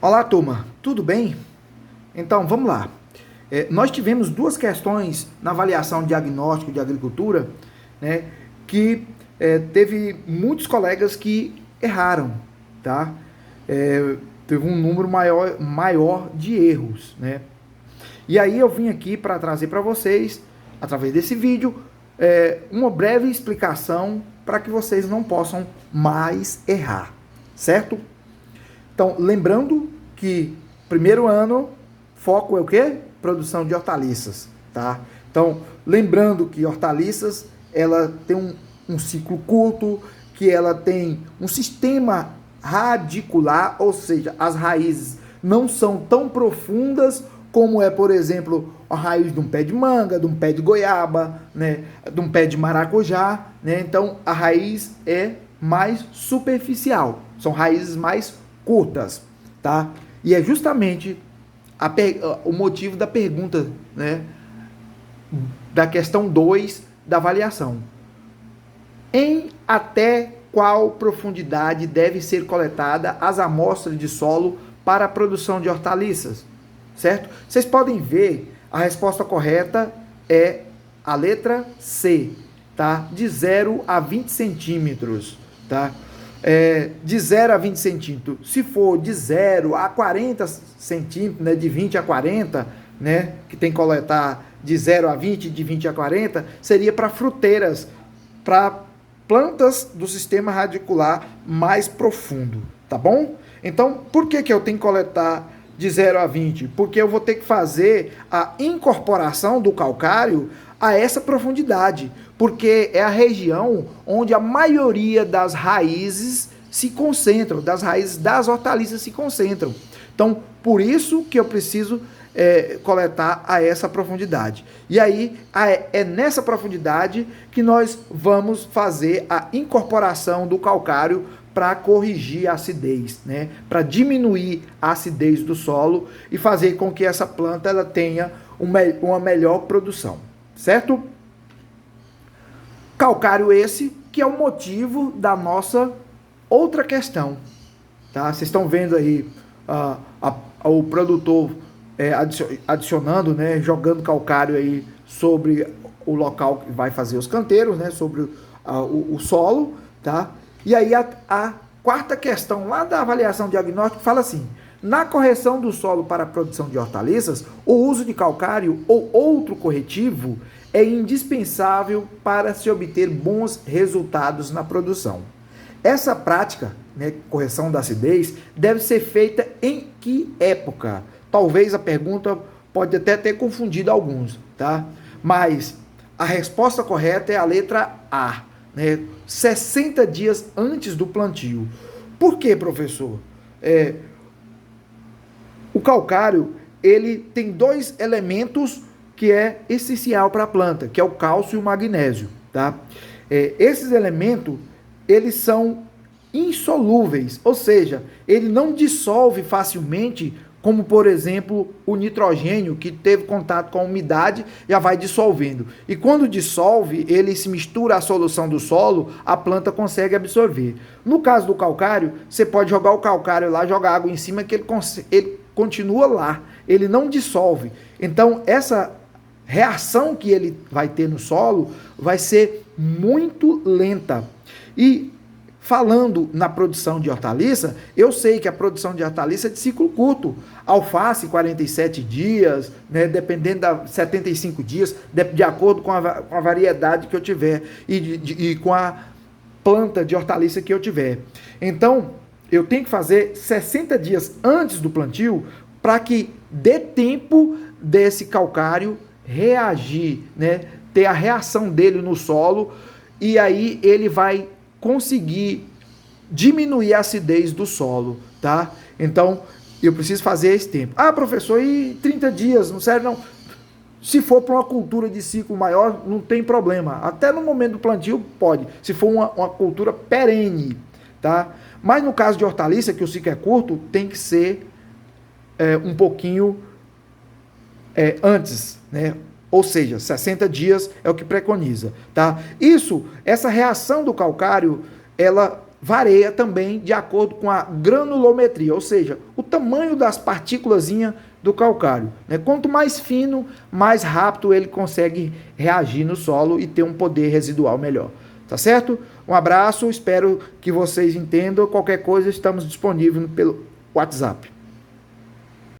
Olá, turma, tudo bem? Então, vamos lá. Nós tivemos duas questões na avaliação de diagnóstico de agricultura, né, que teve muitos colegas que erraram, tá? Teve um número maior de erros, né? E aí eu vim aqui para trazer para vocês, através desse vídeo, uma breve explicação para que vocês não possam mais errar, certo? Então, lembrando que primeiro ano, foco é o quê? Produção de hortaliças, tá? Então, lembrando que hortaliças, ela tem um ciclo curto, que ela tem um sistema radicular, ou seja, as raízes não são tão profundas como é, por exemplo, a raiz de um pé de manga, de um pé de goiaba, né, de um pé de maracujá, né? Então, a raiz é mais superficial, são raízes mais curtas, tá? E é justamente o motivo da pergunta, né, da questão 2 da avaliação. Em até qual profundidade deve ser coletada as amostras de solo para a produção de hortaliças? Certo? Vocês podem ver, a resposta correta é a letra C, tá? De 0 a 20 centímetros, tá? De 0 a 20 centímetros. Se for de 0 a 40 centímetros, né, de 20 a 40, né, que tem que coletar de 0 a 20, de 20 a 40, seria para fruteiras, para plantas do sistema radicular mais profundo, tá bom? Então, por que eu tenho que coletar de 0 a 20? Porque eu vou ter que fazer a incorporação do calcário a essa profundidade, porque é a região onde a maioria das raízes se concentram, das raízes das hortaliças se concentram. Então, por isso que eu preciso coletar a essa profundidade. E aí, é nessa profundidade que nós vamos fazer a incorporação do calcário para corrigir a acidez, né? Para diminuir a acidez do solo e fazer com que essa planta ela tenha uma melhor produção, certo? Calcário esse que é o motivo da nossa outra questão, tá? Vocês estão vendo aí o produtor adicionando, né, jogando calcário aí sobre o local que vai fazer os canteiros, né, sobre o solo, tá? E aí a quarta questão lá da avaliação diagnóstica fala assim: na correção do solo para a produção de hortaliças, o uso de calcário ou outro corretivo é indispensável para se obter bons resultados na produção. Essa prática, né, correção da acidez, deve ser feita em que época? Talvez a pergunta pode até ter confundido alguns, tá? Mas a resposta correta é a letra A, né? 60 dias antes do plantio. Por quê, professor? O calcário, ele tem dois elementos que é essencial para a planta, que é o cálcio e o magnésio, tá? Esses elementos, eles são insolúveis, ou seja, ele não dissolve facilmente, como, por exemplo, o nitrogênio, que teve contato com a umidade, já vai dissolvendo. E quando dissolve, ele se mistura à solução do solo, a planta consegue absorver. No caso do calcário, você pode jogar o calcário lá, jogar água em cima, que ele continua lá, ele não dissolve. Então, essa reação que ele vai ter no solo vai ser muito lenta. E falando na produção de hortaliça, eu sei que a produção de hortaliça é de ciclo curto. Alface, 47 dias, né, dependendo da 75 dias, de acordo com a variedade que eu tiver e com a planta de hortaliça que eu tiver. Então, eu tenho que fazer 60 dias antes do plantio para que dê tempo desse calcário reagir, né, ter a reação dele no solo, e aí ele vai conseguir diminuir a acidez do solo, tá? Então, eu preciso fazer esse tempo. Ah, professor, e 30 dias, não serve não? Se for para uma cultura de ciclo maior, não tem problema. Até no momento do plantio, pode. Se for uma cultura perene, tá? Mas no caso de hortaliça, que o ciclo é curto, tem que ser um pouquinho antes, né? Ou seja, 60 dias é o que preconiza, tá? Essa reação do calcário, ela varia também de acordo com a granulometria, ou seja, o tamanho das partículas do calcário. Quanto mais fino, mais rápido ele consegue reagir no solo e ter um poder residual melhor. Tá certo? Um abraço, espero que vocês entendam. Qualquer coisa, estamos disponíveis pelo WhatsApp.